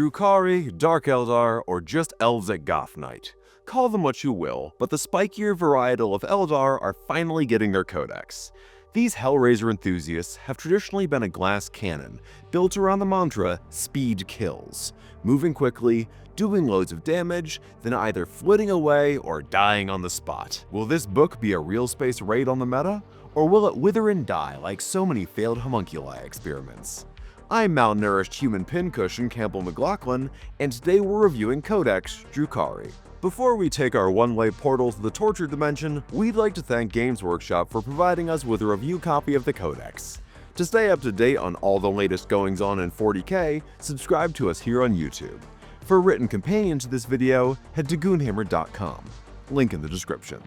Drukhari, Dark Eldar, or just elves at Goth Night. Call them what you will, but the spikier varietal of Eldar are finally getting their codex. These Hellraiser enthusiasts have traditionally been a glass cannon, built around the mantra, speed kills. Moving quickly, doing loads of damage, then either flitting away or dying on the spot. Will this book be a real space raid on the meta? Or will it wither and die like so many failed homunculi experiments? I'm malnourished human pincushion Campbell McLaughlin, and today we're reviewing Codex Drukhari. Before we take our one-way portal to the torture dimension, we'd like to thank Games Workshop for providing us with a review copy of the Codex. To stay up to date on all the latest goings-on in 40k, subscribe to us here on YouTube. For a written companion to this video, head to Goonhammer.com. Link in the description.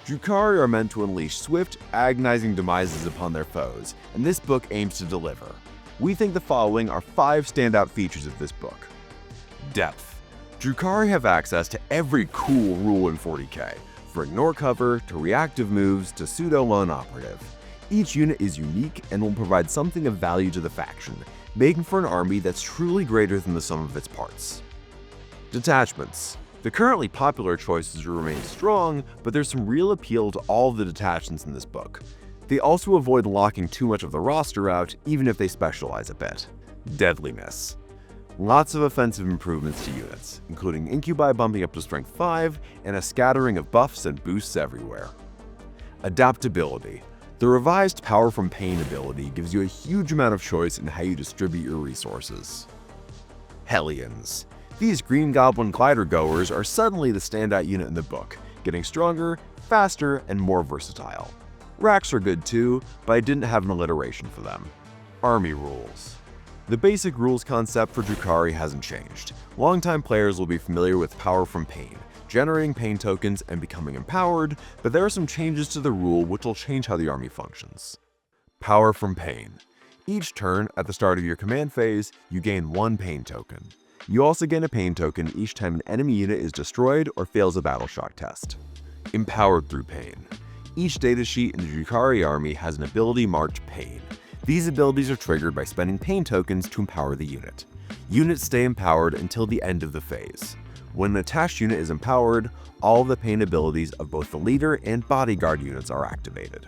Drukhari are meant to unleash swift, agonizing demises upon their foes, and this book aims to deliver. We think the following are 5 standout features of this book. Depth. Drukhari have access to every cool rule in 40k, from ignore cover to reactive moves to pseudo-lone operative. Each unit is unique and will provide something of value to the faction, making for an army that's truly greater than the sum of its parts. Detachments. The currently popular choices remain strong, but there's some real appeal to all of the detachments in this book. They also avoid locking too much of the roster out, even if they specialize a bit. Deadliness. Lots of offensive improvements to units, including Incubi bumping up to Strength 5 and a scattering of buffs and boosts everywhere. Adaptability. The revised Power from Pain ability gives you a huge amount of choice in how you distribute your resources. Hellions. These Green Goblin glider goers are suddenly the standout unit in the book, getting stronger, faster, and more versatile. Racks are good too, but I didn't have an alliteration for them. Army rules. The basic rules concept for Drukhari hasn't changed. Longtime players will be familiar with Power from Pain, generating pain tokens and becoming empowered, but there are some changes to the rule which will change how the army functions. Power from Pain. Each turn, at the start of your command phase, you gain 1 pain token. You also gain a pain token each time an enemy unit is destroyed or fails a battle shock test. Empowered through Pain. Each datasheet in the Drukhari army has an ability marked Pain. These abilities are triggered by spending pain tokens to empower the unit. Units stay empowered until the end of the phase. When an attached unit is empowered, all of the pain abilities of both the leader and bodyguard units are activated.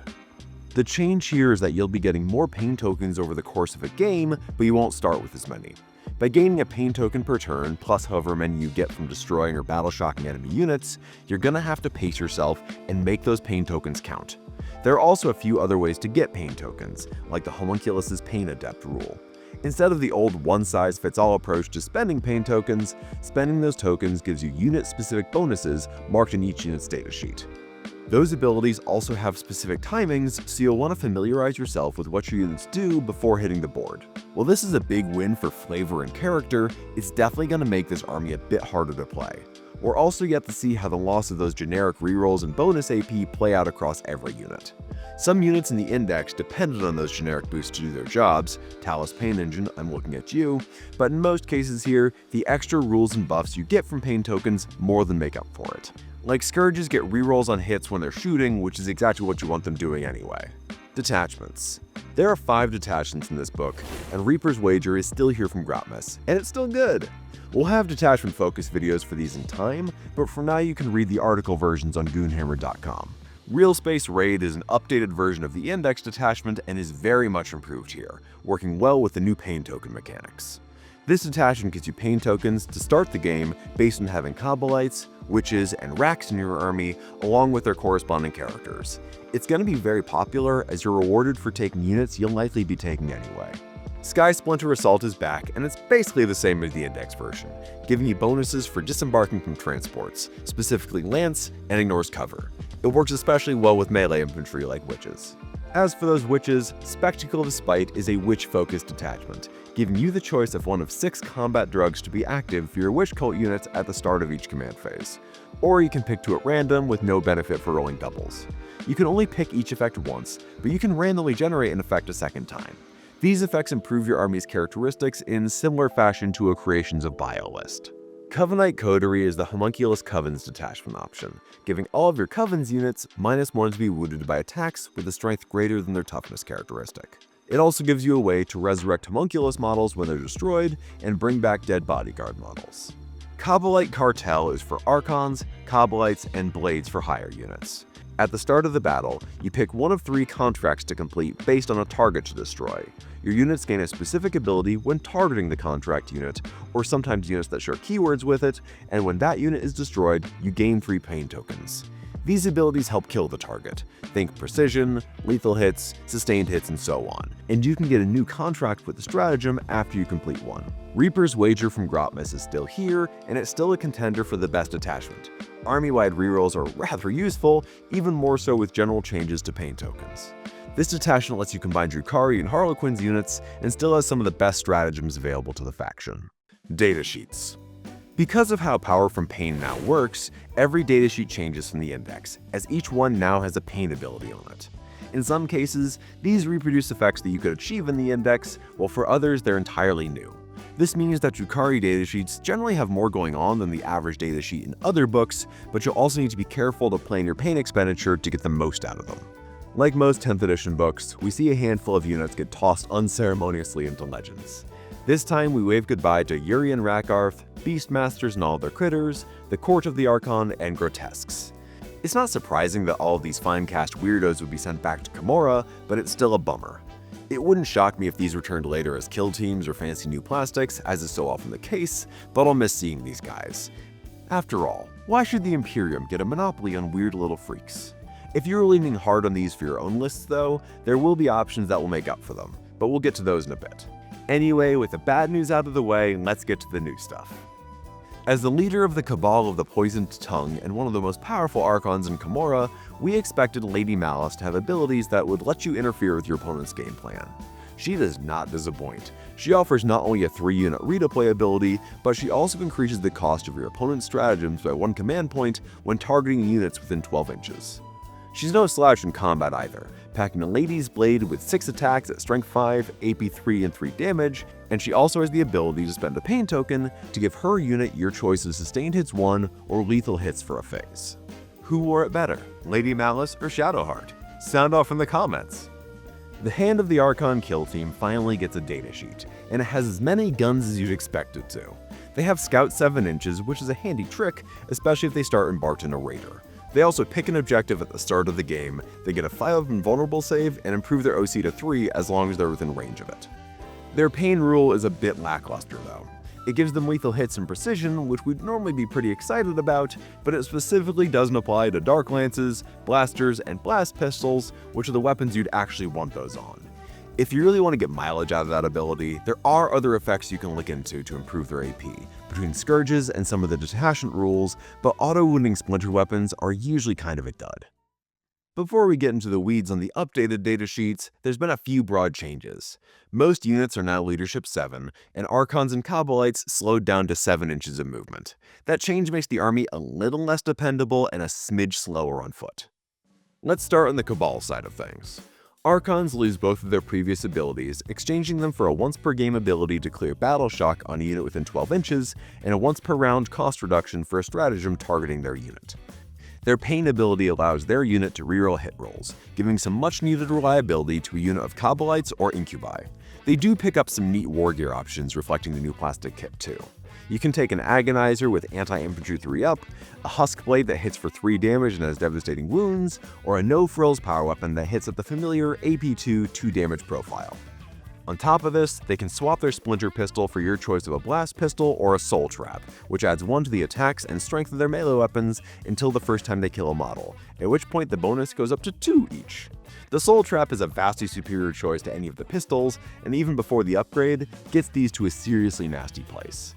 The change here is that you'll be getting more pain tokens over the course of a game, but you won't start with as many. By gaining a pain token per turn, plus however many you get from destroying or battle shocking enemy units, you're gonna have to pace yourself and make those pain tokens count. There are also a few other ways to get pain tokens, like the Homunculus' Pain Adept rule. Instead of the old one-size-fits-all approach to spending pain tokens, spending those tokens gives you unit-specific bonuses marked in each unit's datasheet. Those abilities also have specific timings, so you'll want to familiarize yourself with what your units do before hitting the board. While this is a big win for flavor and character, it's definitely going to make this army a bit harder to play. We're also yet to see how the loss of those generic rerolls and bonus AP play out across every unit. Some units in the index depended on those generic boosts to do their jobs, Talus Pain Engine, I'm looking at you, but in most cases here, the extra rules and buffs you get from pain tokens more than make up for it. Like Scourges get rerolls on hits when they're shooting, which is exactly what you want them doing anyway. Detachments. There are 5 detachments in this book, and Reaper's Wager is still here from Grotmus, and it's still good. We'll have detachment focus videos for these in time, but for now you can read the article versions on Goonhammer.com. Real Space Raid is an updated version of the Index detachment and is very much improved here, working well with the new pain token mechanics. This detachment gives you pain tokens to start the game based on having Kabalites, Witches, and Racks in your army, along with their corresponding characters. It's going to be very popular as you're rewarded for taking units you'll likely be taking anyway. Sky Splinter Assault is back, and it's basically the same as the Index version, giving you bonuses for disembarking from transports, specifically Lance, and ignores cover. It works especially well with melee infantry like Witches. As for those Witches, Spectacle of Spite is a Witch-focused detachment, giving you the choice of one of 6 combat drugs to be active for your Witch Cult units at the start of each command phase. Or you can pick 2 at random with no benefit for rolling doubles. You can only pick each effect once, but you can randomly generate an effect a second time. These effects improve your army's characteristics in similar fashion to a Creations of Bio list. Covenite Coterie is the Homunculus Coven's detachment option, giving all of your Coven's units -1 to be wounded by attacks with a strength greater than their toughness characteristic. It also gives you a way to resurrect homunculus models when they're destroyed and bring back dead bodyguard models. Kabbalite Cartel is for Archons, Kabbalites, and Blades for higher units. At the start of the battle, you pick one of 3 contracts to complete based on a target to destroy. Your units gain a specific ability when targeting the contract unit, or sometimes units that share keywords with it, and when that unit is destroyed, you gain 3 pain tokens. These abilities help kill the target. Think precision, lethal hits, sustained hits, and so on. And you can get a new contract with the stratagem after you complete one. Reaper's Wager from Grotmus is still here, and it's still a contender for the best attachment. Army-wide rerolls are rather useful, even more so with general changes to pain tokens. This detachment lets you combine Drukhari and Harlequin's units, and still has some of the best stratagems available to the faction. Datasheets. Because of how Power from Pain now works, every datasheet changes from the index, as each one now has a pain ability on it. In some cases, these reproduce effects that you could achieve in the index, while for others they're entirely new. This means that Drukhari datasheets generally have more going on than the average datasheet in other books, but you'll also need to be careful to plan your pain expenditure to get the most out of them. Like most 10th edition books, we see a handful of units get tossed unceremoniously into Legends. This time we wave goodbye to Urian Rakarth, Beastmasters and all their critters, the Court of the Archon, and Grotesques. It's not surprising that all of these fine-cast weirdos would be sent back to Camorra, but it's still a bummer. It wouldn't shock me if these returned later as kill teams or fancy new plastics, as is so often the case, but I'll miss seeing these guys. After all, why should the Imperium get a monopoly on weird little freaks? If you're leaning hard on these for your own lists though, there will be options that will make up for them, but we'll get to those in a bit. Anyway, with the bad news out of the way, let's get to the new stuff. As the leader of the Cabal of the Poisoned Tongue and one of the most powerful Archons in Camorra, we expected Lady Malice to have abilities that would let you interfere with your opponent's game plan. She does not disappoint. She offers not only a 3-unit redeploy ability, but she also increases the cost of your opponent's stratagems by 1 command point when targeting units within 12 inches. She's no slouch in combat either, packing a Lady's Blade with 6 attacks at Strength 5, AP 3, and 3 damage, and she also has the ability to spend a pain token to give her unit your choice of sustained hits 1 or lethal hits for a phase. Who wore it better, Lady Malice or Shadowheart? Sound off in the comments! The Hand of the Archon kill team finally gets a datasheet, and it has as many guns as you'd expect it to. They have Scout 7 inches, which is a handy trick, especially if they start embarked in a raider. They also pick an objective at the start of the game, they get a 5 invulnerable save, and improve their OC to 3 as long as they're within range of it. Their pain rule is a bit lackluster though. It gives them lethal hits and precision, which we'd normally be pretty excited about, but it specifically doesn't apply to Dark Lances, Blasters, and Blast Pistols, which are the weapons you'd actually want those on. If you really want to get mileage out of that ability, there are other effects you can look into to improve their AP, between Scourges and some of the detachment rules, but auto-wounding splinter weapons are usually kind of a dud. Before we get into the weeds on the updated datasheets, there's been a few broad changes. Most units are now Leadership 7, and Archons and Kabbalites slowed down to 7 inches of movement. That change makes the army a little less dependable and a smidge slower on foot. Let's start on the Cabal side of things. Archons lose both of their previous abilities, exchanging them for a once per game ability to clear Battle Shock on a unit within 12 inches, and a once per round cost reduction for a stratagem targeting their unit. Their Pain ability allows their unit to reroll hit rolls, giving some much needed reliability to a unit of Kabbalites or Incubi. They do pick up some neat war gear options reflecting the new plastic kit too. You can take an Agonizer with anti-infantry 3 up, a Husk Blade that hits for 3 damage and has devastating wounds, or a No Frills power weapon that hits at the familiar AP2 2 damage profile. On top of this, they can swap their Splinter Pistol for your choice of a Blast Pistol or a Soul Trap, which adds 1 to the attacks and strength of their melee weapons until the first time they kill a model, at which point the bonus goes up to 2 each. The Soul Trap is a vastly superior choice to any of the pistols, and even before the upgrade, gets these to a seriously nasty place.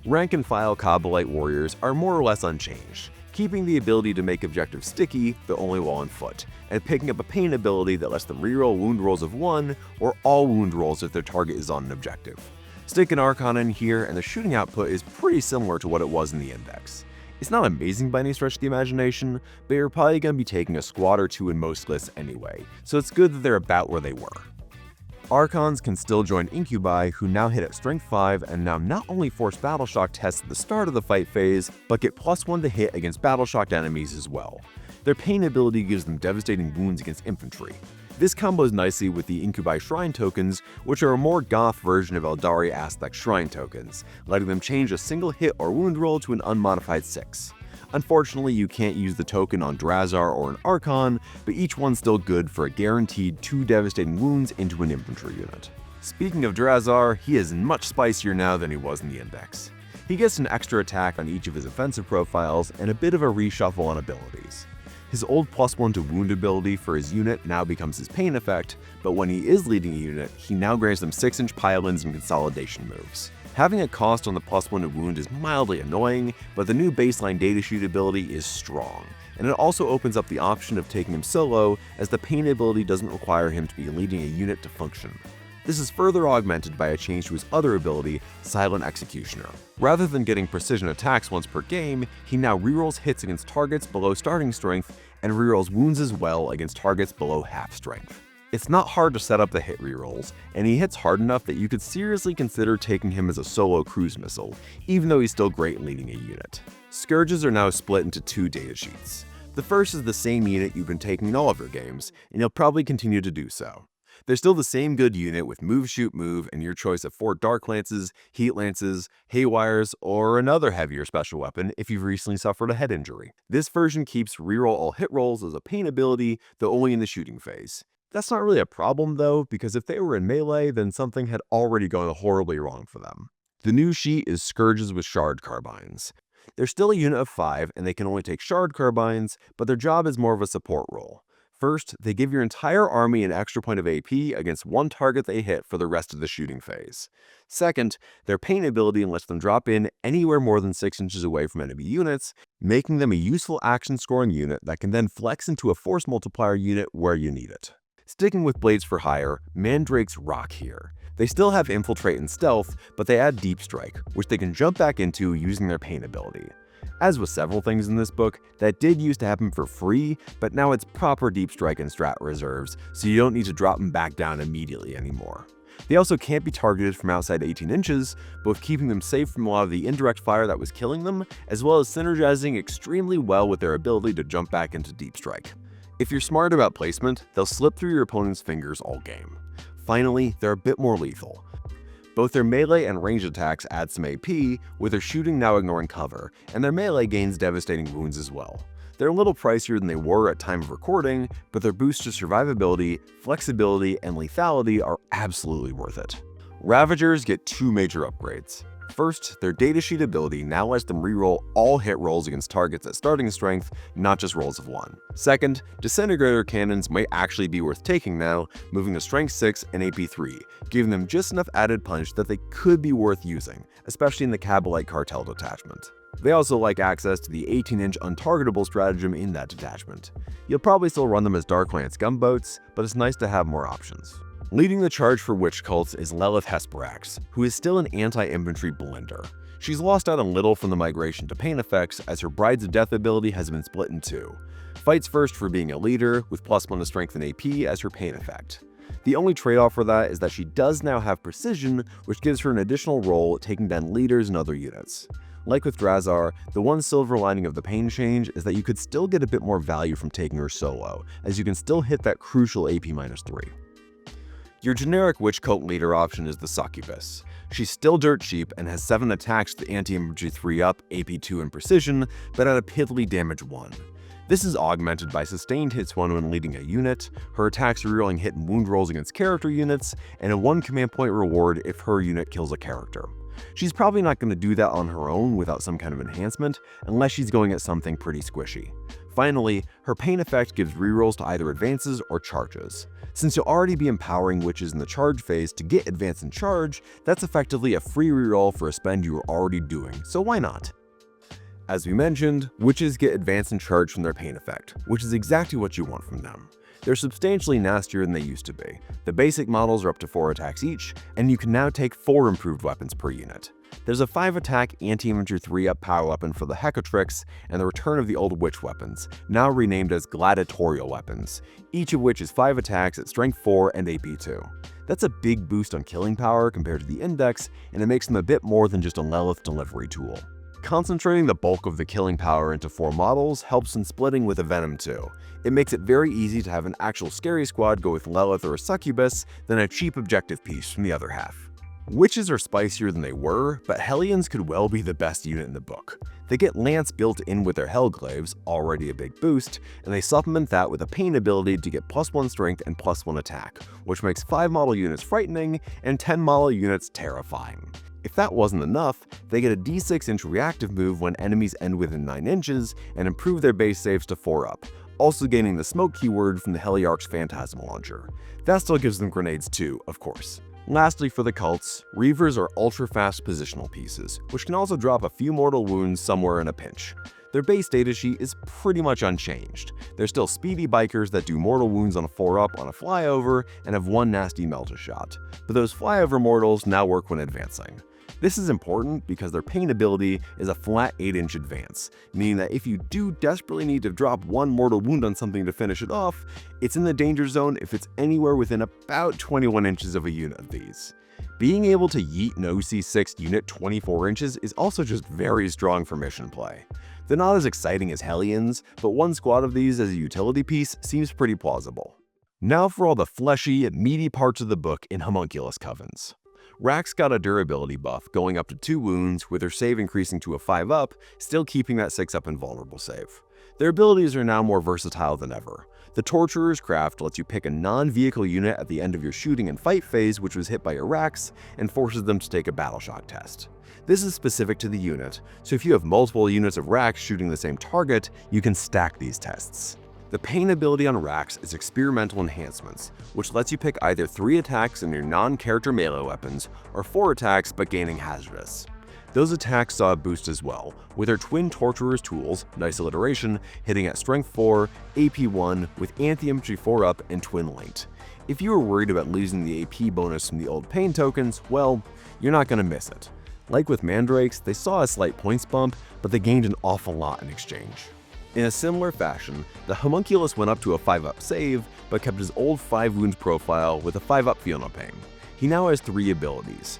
Rank and file Kabbalite warriors are more or less unchanged, keeping the ability to make objectives sticky, though only while on foot, and picking up a pain ability that lets them reroll wound rolls of 1, or all wound rolls if their target is on an objective. Stick an Archon in here, and the shooting output is pretty similar to what it was in the Index. It's not amazing by any stretch of the imagination, but you're probably going to be taking a squad or 2 in most lists anyway, so it's good that they're about where they were. Archons can still join Incubi, who now hit at Strength 5 and now not only force Battle Shock tests at the start of the fight phase, but get +1 to hit against Battle Shocked enemies as well. Their Pain ability gives them devastating wounds against infantry. This combos nicely with the Incubi Shrine tokens, which are a more goth version of Eldari Aspect Shrine tokens, letting them change a single hit or wound roll to an unmodified 6. Unfortunately, you can't use the token on Drazar or an Archon, but each one's still good for a guaranteed 2 devastating wounds into an infantry unit. Speaking of Drazar, he is much spicier now than he was in the Index. He gets an extra attack on each of his offensive profiles and a bit of a reshuffle on abilities. His old +1 to wound ability for his unit now becomes his pain effect, but when he is leading a unit, he now grants them 6-inch pile-ins and consolidation moves. Having a cost on the +1 to wound is mildly annoying, but the new baseline datasheet ability is strong, and it also opens up the option of taking him solo, as the pain ability doesn't require him to be leading a unit to function. This is further augmented by a change to his other ability, Silent Executioner. Rather than getting precision attacks once per game, he now rerolls hits against targets below starting strength and rerolls wounds as well against targets below half strength. It's not hard to set up the hit rerolls, and he hits hard enough that you could seriously consider taking him as a solo cruise missile, even though he's still great leading a unit. Scourges are now split into 2 datasheets. The first is the same unit you've been taking in all of your games, and you'll probably continue to do so. They're still the same good unit with move, shoot, move, and your choice of 4 Dark Lances, Heat Lances, Haywires, or another heavier special weapon if you've recently suffered a head injury. This version keeps reroll all hit rolls as a pain ability, though only in the shooting phase. That's not really a problem though, because if they were in melee, then something had already gone horribly wrong for them. The new sheet is Scourges with Shard Carbines. They're still a unit of 5, and they can only take Shard Carbines, but their job is more of a support role. First, they give your entire army an extra point of AP against one target they hit for the rest of the shooting phase. Second, their pain ability lets them drop in anywhere more than 6 inches away from enemy units, making them a useful action scoring unit that can then flex into a force multiplier unit where you need it. Sticking with Blades for Hire, Mandrakes rock here. They still have Infiltrate and Stealth, but they add Deep Strike, which they can jump back into using their pain ability. As with several things in this book, that did used to happen for free, but now it's proper Deep Strike and Strat reserves, so you don't need to drop them back down immediately anymore. They also can't be targeted from outside 18 inches, both keeping them safe from a lot of the indirect fire that was killing them, as well as synergizing extremely well with their ability to jump back into Deep Strike. If you're smart about placement, they'll slip through your opponent's fingers all game. Finally, they're a bit more lethal. Both their melee and ranged attacks add some AP, with their shooting now ignoring cover, and their melee gains devastating wounds as well. They're a little pricier than they were at time of recording, but their boosts to survivability, flexibility, and lethality are absolutely worth it. Ravagers get 2 major upgrades. First, their datasheet ability now lets them reroll all hit rolls against targets at starting strength, not just rolls of 1. Second, Disintegrator Cannons might actually be worth taking now, moving to Strength 6 and AP 3, giving them just enough added punch that they could be worth using, especially in the Kabalite Cartel detachment. They also like access to the 18-inch untargetable stratagem in that detachment. You'll probably still run them as Dark Lance gunboats, but it's nice to have more options. Leading the charge for witch cults is Lelith Hesperax, who is still an anti-infantry blender. She's lost out a little from the migration to pain effects, as her Brides of Death ability has been split in 2. Fights first for being a leader, with +1 to strength and AP as her pain effect. The only trade-off for that is that she does now have precision, which gives her an additional role taking down leaders and other units. Like with Drazar, the one silver lining of the pain change is that you could still get a bit more value from taking her solo, as you can still hit that crucial AP-3. Your generic witch cult leader option is the Succubus. She's still dirt cheap and has 7 attacks to anti-infantry 3 up, AP 2 and precision, but at a piddly damage 1. This is augmented by sustained hits 1 when leading a unit, her attacks rerolling hit and wound rolls against character units, and a 1 command point reward if her unit kills a character. She's probably not going to do that on her own without some kind of enhancement, unless she's going at something pretty squishy. Finally, her pain effect gives rerolls to either advances or charges. Since you'll already be empowering witches in the charge phase to get advance and charge, that's effectively a free reroll for a spend you were already doing, so why not? As we mentioned, witches get advance and charge from their pain effect, which is exactly what you want from them. They're substantially nastier than they used to be. The basic models are up to 4 attacks each, and you can now take 4 improved weapons per unit. There's a 5-attack anti-infantry 3-up power weapon for the Hecatrix, and the return of the old witch weapons, now renamed as gladiatorial weapons, each of which is 5 attacks at strength 4 and AP 2. That's a big boost on killing power compared to the Index, and it makes them a bit more than just a Lelith delivery tool. Concentrating the bulk of the killing power into 4 models helps in splitting with a Venom too. It makes it very easy to have an actual scary squad go with Lilith or a Succubus than a cheap objective piece from the other half. Witches are spicier than they were, but Hellions could well be the best unit in the book. They get Lance built in with their Hellglaives, already a big boost, and they supplement that with a Pain ability to get +1 strength and +1 attack, which makes 5 model units frightening and 10 model units terrifying. If that wasn't enough, they get a d6-inch reactive move when enemies end within 9 inches and improve their base saves to 4-up, also gaining the smoke keyword from the Heliarch's Phantasm Launcher. That still gives them grenades too, of course. Lastly, for the cults, Reavers are ultra-fast positional pieces, which can also drop a few mortal wounds somewhere in a pinch. Their base datasheet is pretty much unchanged. They're still speedy bikers that do mortal wounds on a 4-up on a flyover and have 1 nasty melta shot, but those flyover mortals now work when advancing. This is important because their pain ability is a flat 8-inch advance, meaning that if you do desperately need to drop 1 mortal wound on something to finish it off, it's in the danger zone if it's anywhere within about 21 inches of a unit of these. Being able to yeet an OC6 unit 24 inches is also just very strong for mission play. They're not as exciting as Hellions, but 1 squad of these as a utility piece seems pretty plausible. Now for all the fleshy, meaty parts of the book in Homunculus Covens. Rax got a durability buff going up to 2 wounds, with her save increasing to a 5-up, still keeping that 6-up invulnerable save. Their abilities are now more versatile than ever. The Torturer's Craft lets you pick a non-vehicle unit at the end of your shooting and fight phase which was hit by your Rax, and forces them to take a battle shock test. This is specific to the unit, so if you have multiple units of Rax shooting the same target, you can stack these tests. The Pain ability on Rax is Experimental Enhancements, which lets you pick either 3 attacks in your non-character melee weapons, or 4 attacks but gaining Hazardous. Those attacks saw a boost as well, with her Twin Torturer's tools, nice alliteration, hitting at Strength 4, AP 1, with Anti-Infantry 4-up and Twin Linked. If you were worried about losing the AP bonus from the old Pain tokens, well, you're not going to miss it. Like with Mandrakes, they saw a slight points bump, but they gained an awful lot in exchange. In a similar fashion, the Homunculus went up to a 5-up save, but kept his old 5 wounds profile with a 5-up Fiona Pain. He now has 3 abilities.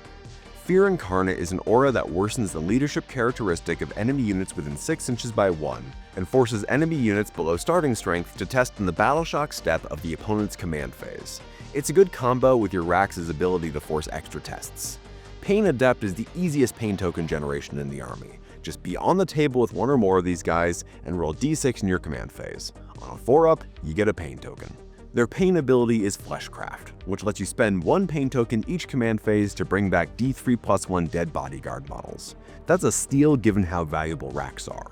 Fear Incarnate is an aura that worsens the leadership characteristic of enemy units within 6 inches by 1, and forces enemy units below starting strength to test in the battle shock step of the opponent's command phase. It's a good combo with your Rax's ability to force extra tests. Pain Adept is the easiest pain token generation in the army. Just be on the table with 1 or more of these guys and roll d6 in your command phase. On a 4-up, you get a pain token. Their pain ability is Fleshcraft, which lets you spend 1 pain token each command phase to bring back D3+1 dead bodyguard models. That's a steal given how valuable Rax are.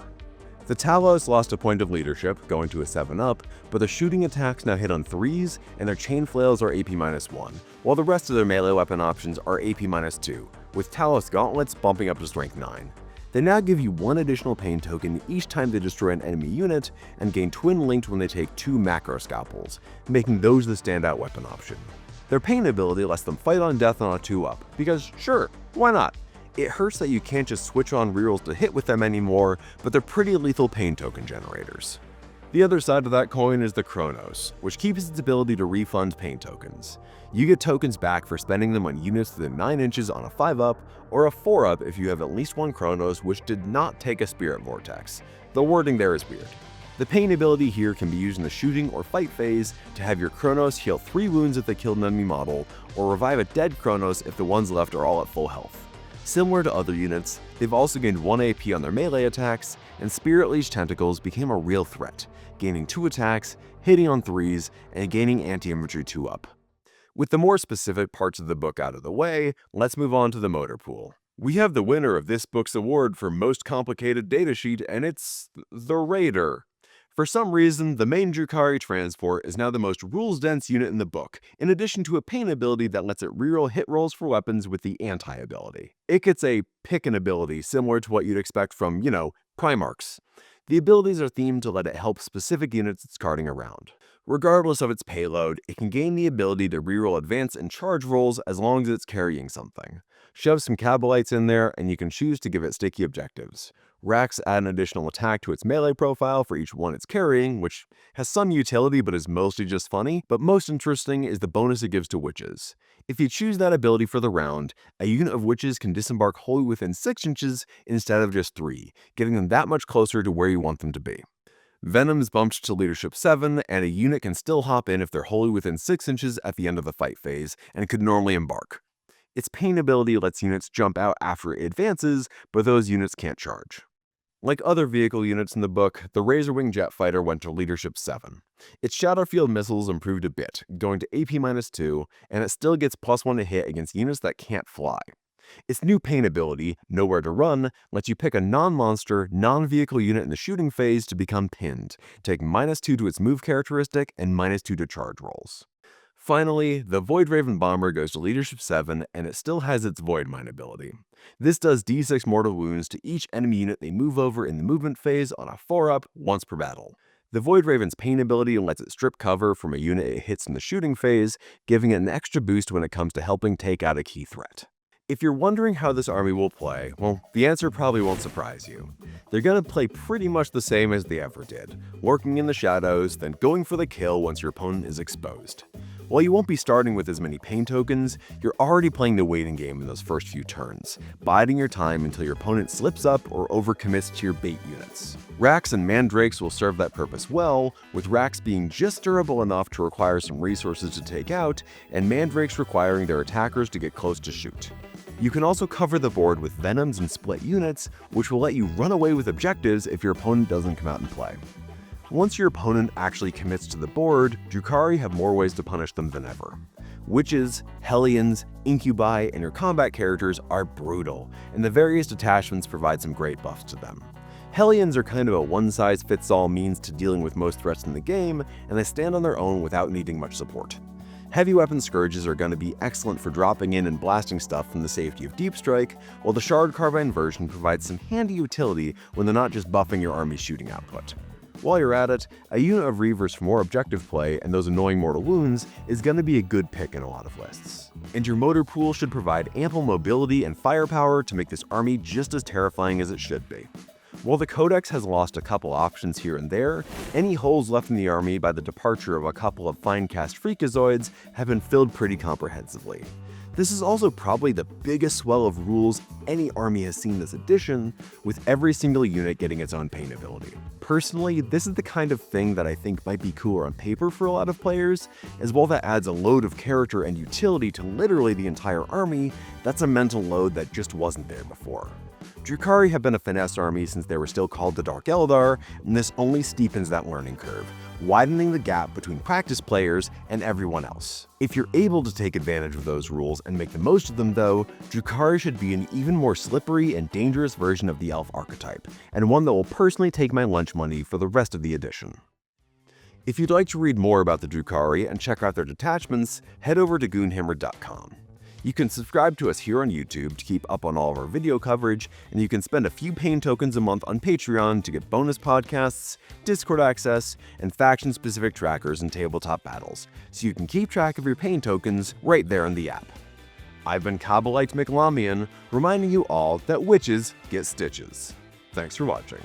The Talos lost a point of leadership, going to a 7-up, but their shooting attacks now hit on 3s, and their chain flails are AP-1, while the rest of their melee weapon options are AP-2, with Talos gauntlets bumping up to strength 9. They now give you 1 additional pain token each time they destroy an enemy unit, and gain Twin Linked when they take 2 macro scalpels, making those the standout weapon option. Their pain ability lets them fight on death on a 2-up, because sure, why not? It hurts that you can't just switch on rerolls to hit with them anymore, but they're pretty lethal pain token generators. The other side of that coin is the Chronos, which keeps its ability to refund pain tokens. You get tokens back for spending them on units within 9 inches on a 5-up, or a 4-up if you have at least 1 Chronos which did not take a Spirit Vortex. The wording there is weird. The pain ability here can be used in the shooting or fight phase to have your Chronos heal 3 wounds if they killed an enemy model, or revive a dead Chronos if the ones left are all at full health. Similar to other units, they've also gained 1 AP on their melee attacks, and Spirit Leech Tentacles became a real threat, gaining 2 attacks, hitting on 3s, and gaining Anti-Infantry 2-up. With the more specific parts of the book out of the way, let's move on to the motor pool. We have the winner of this book's award for most complicated datasheet, and it's the Raider. For some reason, the main Drukhari transport is now the most rules-dense unit in the book, in addition to a pain ability that lets it reroll hit rolls for weapons with the anti-ability. It gets a pick-an ability similar to what you'd expect from, Primarchs. The abilities are themed to let it help specific units it's carting around. Regardless of its payload, it can gain the ability to reroll advance and charge rolls as long as it's carrying something. Shove some Kabalites in there, and you can choose to give it sticky objectives. Racks add an additional attack to its melee profile for each one it's carrying, which has some utility but is mostly just funny, but most interesting is the bonus it gives to witches. If you choose that ability for the round, a unit of witches can disembark wholly within 6 inches instead of just 3, getting them that much closer to where you want them to be. Venom's bumped to Leadership 7, and a unit can still hop in if they're wholly within 6 inches at the end of the fight phase, and could normally embark. Its pain ability lets units jump out after it advances, but those units can't charge. Like other vehicle units in the book, the Razorwing Jet Fighter went to Leadership 7. Its Shadowfield missiles improved a bit, going to AP-2, and it still gets +1 to hit against units that can't fly. Its new pain ability, Nowhere to Run, lets you pick a non-monster, non-vehicle unit in the shooting phase to become pinned, taking -2 to its move characteristic and -2 to charge rolls. Finally, the Void Raven Bomber goes to Leadership 7, and it still has its Void Mine ability. This does d6 mortal wounds to each enemy unit they move over in the movement phase on a 4-up once per battle. The Void Raven's pain ability lets it strip cover from a unit it hits in the shooting phase, giving it an extra boost when it comes to helping take out a key threat. If you're wondering how this army will play, well, the answer probably won't surprise you. They're gonna play pretty much the same as they ever did, lurking in the shadows, then going for the kill once your opponent is exposed. While you won't be starting with as many pain tokens, you're already playing the waiting game in those first few turns, biding your time until your opponent slips up or overcommits to your bait units. Racks and Mandrakes will serve that purpose well, with Racks being just durable enough to require some resources to take out, and Mandrakes requiring their attackers to get close to shoot. You can also cover the board with Venoms and split units, which will let you run away with objectives if your opponent doesn't come out and play. Once your opponent actually commits to the board, Drukhari have more ways to punish them than ever. Witches, Hellions, Incubi, and your combat characters are brutal, and the various detachments provide some great buffs to them. Hellions are kind of a one-size-fits-all means to dealing with most threats in the game, and they stand on their own without needing much support. Heavy weapon Scourges are going to be excellent for dropping in and blasting stuff from the safety of Deep Strike, while the Shard Carbine version provides some handy utility when they're not just buffing your army's shooting output. While you're at it, a unit of Reavers for more objective play and those annoying mortal wounds is going to be a good pick in a lot of lists. And your motor pool should provide ample mobility and firepower to make this army just as terrifying as it should be. While the Codex has lost a couple options here and there, any holes left in the army by the departure of a couple of fine-cast freakazoids have been filled pretty comprehensively. This is also probably the biggest swell of rules any army has seen this edition, with every single unit getting its own pain ability. Personally, this is the kind of thing that I think might be cooler on paper for a lot of players, as while that adds a load of character and utility to literally the entire army, that's a mental load that just wasn't there before. Drukhari have been a finesse army since they were still called the Dark Eldar, and this only steepens that learning curve, widening the gap between practice players and everyone else. If you're able to take advantage of those rules and make the most of them though, Drukhari should be an even more slippery and dangerous version of the elf archetype, and one that will personally take my lunch money for the rest of the edition. If you'd like to read more about the Drukhari and check out their detachments, head over to Goonhammer.com. You can subscribe to us here on YouTube to keep up on all of our video coverage, and you can spend a few pain tokens a month on Patreon to get bonus podcasts, Discord access, and faction-specific trackers and tabletop battles, so you can keep track of your pain tokens right there in the app. I've been Kabalite McLamian, reminding you all that witches get stitches. Thanks for watching.